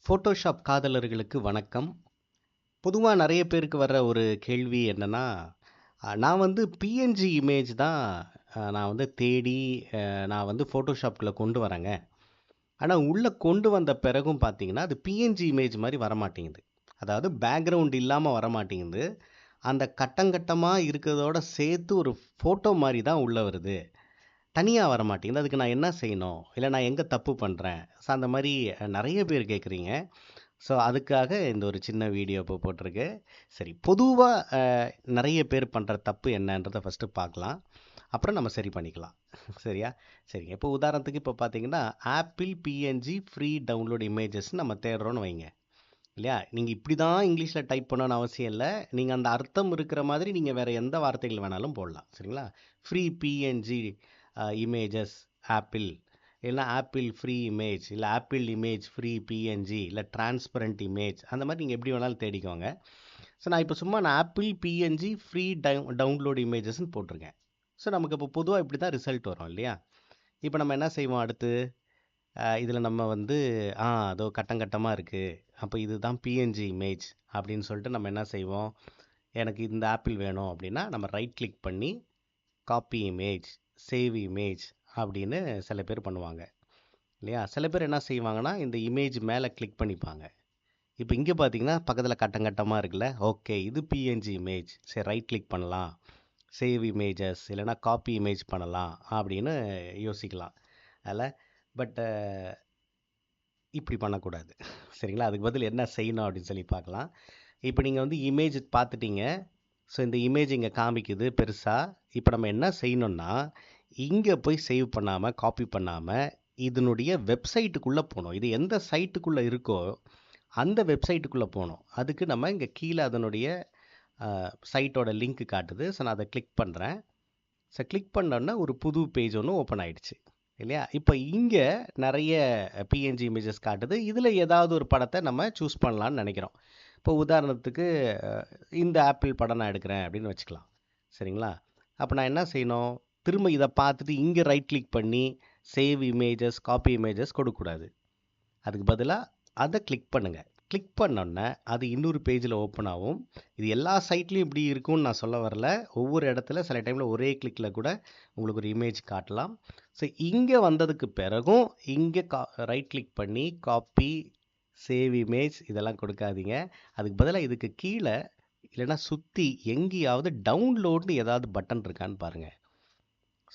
Photoshop காதலர்களுக்கு வணக்கம். பொதுவா நெறைய பேருக்கு வர்ற ஒரு கேள்வி என்னன்னா, நான் வந்து பிஎன்ஜி இமேஜ் தான் நான் வந்து தேடி நான் வந்து ஃபோட்டோஷாப்குள்ள கொண்டு வரேங்க. ஆனா உள்ள கொண்டு வந்த பிறகும் பார்த்தீங்கன்னா, அது பிஎன்ஜி இமேஜ் மாரி வரமாட்டேங்குது. அதாவது பேக்கிரவுண்ட் இல்லாம வரமாட்டேங்குது. அந்த கட்டங்கட்டமா இருக்கிறதோட சேர்த்து ஒரு ஃபோட்டோ மாரி தான் உள்ள வருது. தனியா வரமாட்டேங்குது. அதுக்கு நான் என்ன செய்யணும்? இல்ல நான் எங்க தப்பு பண்றேன்? அந்த மாரி நெறைய பேர் கேட்குறீங்க. ஸோ அதுக்காக இந்த ஒரு சின்ன வீடியோ இப்போ போட்டிருக்கு. சரி, பொதுவா நெறைய பேர் பண்ற தப்பு என்னன்றத ஃபர்ஸ்ட்டு பார்க்கலாம். அப்புறம் நம்ம சரி பண்ணிக்கலாம். சரியா? சரிங்க. இப்போ உதாரணத்துக்கு இப்போ பார்த்தீங்கன்னா, ஆப்பிள் பிஎன்ஜி ஃப்ரீ டவுன்லோட் இமேஜஸ்ன்னு நம்ம தேடுறோம்னு வைங்க. இல்லையா? நீங்க இப்படி தான் இங்கிலீஷ்ல டைப் பண்ணணும்னு அவசியம் இல்ல. நீங்க அந்த அர்த்தம் இருக்கிற மாதிரி நீங்க வேற எந்த வார்த்தைகள் வேணாலும் போடலாம். சரிங்களா? ஃப்ரீ பிஎன்ஜி இமேஜஸ் ஆப்பிள், இல்லைன்னா ஆப்பிள் ஃப்ரீ இமேஜ், இல்லை ஆப்பிள் இமேஜ் ஃப்ரீ பிஎன்ஜி, இல்லை டிரான்ஸ்பரண்ட் இமேஜ், அந்த மாதிரி நீங்கள் எப்படி வேணாலும் தேடிக்கோங்க. ஸோ நான் இப்போ சும்மா நான் ஆப்பிள் பிஎன்ஜி ஃப்ரீ டவுன்லோட் இமேஜஸ்ன்னு போட்டிருக்கேன். ஸோ நமக்கு இப்போ பொதுவாக இப்படி தான் ரிசல்ட் வரும் இல்லையா? இப்போ நம்ம என்ன செய்வோம் அடுத்து? இதில் நம்ம வந்து அதோ கட்டம் கட்டமாக இருக்குது, அப்போ இதுதான் பிஎன்ஜி இமேஜ் அப்படின்னு சொல்லிட்டு நம்ம என்ன செய்வோம்? எனக்கு இந்த ஆப்பிள் வேணும் அப்படின்னா நம்ம ரைட் கிளிக் பண்ணி காப்பி இமேஜ், சேவ் இமேஜ் அப்படின்னு சில பேர் பண்ணுவாங்க இல்லையா? சில பேர் என்ன செய்வாங்கன்னா இந்த இமேஜ் மேலே கிளிக் பண்ணிப்பாங்க. இப்போ இங்கே பார்த்தீங்கன்னா பக்கத்தில் கட்டம் கட்டமாக இருக்குல்ல, ஓகே இது பிஎன்ஜி இமேஜ், சரி ரைட் கிளிக் பண்ணலாம், சேவ் இமேஜஸ் இல்லைனா காப்பி இமேஜ் பண்ணலாம் அப்படின்னு யோசிக்கலாம் அதில். பட் இப்படி பண்ணக்கூடாது. சரிங்களா? அதுக்கு பதில் என்ன செய்யணும் அப்படின்னு சொல்லி பார்க்கலாம். இப்போ நீங்கள் வந்து இமேஜ் பார்த்துட்டீங்க. ஸோ இந்த இமேஜ் இங்கே காமிக்குது பெருசாக. இப்போ நம்ம என்ன செய்யணும்னா, இங்கே போய் சேவ் பண்ணாமல் காப்பி பண்ணாமல் இதனுடைய வெப்சைட்டுக்குள்ளே போகணும். இது எந்த சைட்டுக்குள்ளே இருக்கோ அந்த வெப்சைட்டுக்குள்ளே போகணும். அதுக்கு நம்ம இங்கே கீழே அதனுடைய சைட்டோட லிங்க் காட்டுது. ஸோ நான் அதை கிளிக் பண்ணுறேன். ஸோ கிளிக் பண்ணோன்னா ஒரு புது பேஜ் ஒன்று ஓப்பன் ஆயிடுச்சு இல்லையா? இப்போ இங்கே நிறைய பிஎன்ஜி இமேஜஸ் காட்டுது. இதில் ஏதாவது ஒரு படத்தை நம்ம சூஸ் பண்ணலான்னு நினைக்கிறோம். இப்போ உதாரணத்துக்கு இந்த ஆப்பிள் படம் நான் எடுக்கிறேன் அப்படின்னு வச்சுக்கலாம். சரிங்களா? அப்போ நான் என்ன செய்யணும்? திரும்ப இதை பார்த்துட்டு இங்கே ரைட் கிளிக் பண்ணி சேவ் இமேஜஸ், காப்பி இமேஜஸ் கொடுக்கக்கூடாது. அதுக்கு பதிலாக அதை கிளிக் பண்ணுங்கள். கிளிக் பண்ணோன்னே அது இன்னொரு பேஜில் ஓப்பன் ஆகும். இது எல்லா சைட்லேயும் இப்படி இருக்கும்னு நான் சொல்ல வரல. ஒவ்வொரு இடத்துல சில டைமில் ஒரே கிளிக்கில் கூட உங்களுக்கு ஒரு இமேஜ் காட்டலாம். ஸோ இங்கே வந்ததுக்கு பிறகும் இங்கே ரைட் கிளிக் பண்ணி காப்பி, சேவ் இமேஜ் இதெல்லாம் கொடுக்காதீங்க. அதுக்கு பதிலாக இதுக்கு கீழே இல்லைன்னா சுற்றி எங்கேயாவது டவுன்லோடுன்னு ஏதாவது பட்டன் இருக்கான்னு பாருங்கள்.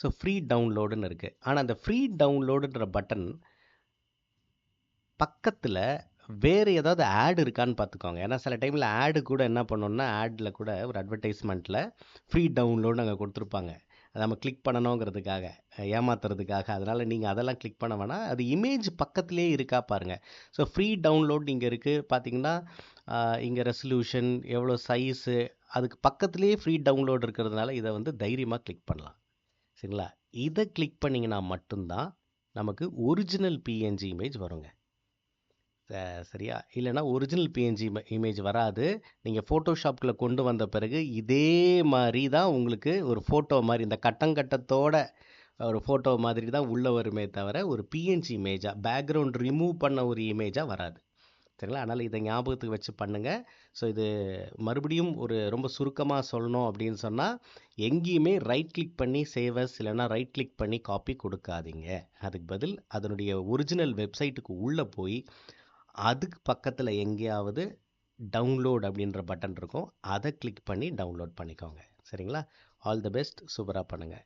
ஸோ ஃப்ரீ டவுன்லோடுன்னு இருக்குது. ஆனால் அந்த ஃப்ரீ டவுன்லோடுன்ற பட்டன் பக்கத்தில் வேறு ஏதாவது ஆட் இருக்கான்னு பார்த்துக்கோங்க. ஏன்னா சில டைமில் ஆடு கூட என்ன பண்ணோன்னா, ஆடில் கூட ஒரு அட்வர்டைஸ்மெண்ட்டில் ஃப்ரீ டவுன்லோடு அங்கே கொடுத்துருப்பாங்க. அதை நம்ம கிளிக் பண்ணணுங்கிறதுக்காக, ஏமாத்துறதுக்காக. அதனால் நீங்கள் அதெல்லாம் கிளிக் பண்ண வேணாம். அது இமேஜ் பக்கத்துலேயே இருக்கா பாருங்கள். ஸோ ஃப்ரீ டவுன்லோட் இங்கே இருக்குது பார்த்தீங்கன்னா, இங்கே ரெசல்யூஷன் எவ்வளோ சைஸு அதுக்கு பக்கத்துலேயே ஃப்ரீ டவுன்லோட் இருக்கிறதுனால இதை வந்து தைரியமாக கிளிக் பண்ணலாம். சரிங்களா? இதை கிளிக் பண்ணிங்கன்னா மட்டும்தான் நமக்கு ஒரிஜினல் பிஎன்ஜி இமேஜ் வருங்க. சரியா? இல்லைனா ஒரிஜினல் பிஎன்ஜி இமேஜ் வராது. நீங்கள் ஃபோட்டோஷாப்குள்ளே கொண்டு வந்த பிறகு இதே மாதிரி தான் உங்களுக்கு ஒரு ஃபோட்டோ மாதிரி இந்த கட்டங்கட்டத்தோட ஒரு ஃபோட்டோ மாதிரி தான் உள்ளே வருமே தவிர ஒரு பிஎன்ஜி இமேஜாக பேக்ரவுண்ட் ரிமூவ் பண்ண ஒரு இமேஜாக வராது. சரிங்களா? அதனால் இதை ஞாபகத்துக்கு வச்சு பண்ணுங்கள். ஸோ இது மறுபடியும் ஒரு ரொம்ப சுருக்கமாக சொல்லணும் அப்படின்னு சொன்னால், எங்கேயுமே ரைட் கிளிக் பண்ணி சேவஸ் இல்லைனா ரைட் கிளிக் பண்ணி காப்பி கொடுக்காதீங்க. அதுக்கு பதில் அதனுடைய ஒரிஜினல் வெப்சைட்டுக்கு உள்ளே போய் அதுக்கு பக்கத்தில் எங்கேயாவது டவுன்லோட் அப்படின்ற பட்டன் இருக்கும். அதை கிளிக் பண்ணி டவுன்லோட் பண்ணிக்கோங்க. சரிங்களா? All the best. சூப்பராக பண்ணுங்கள்.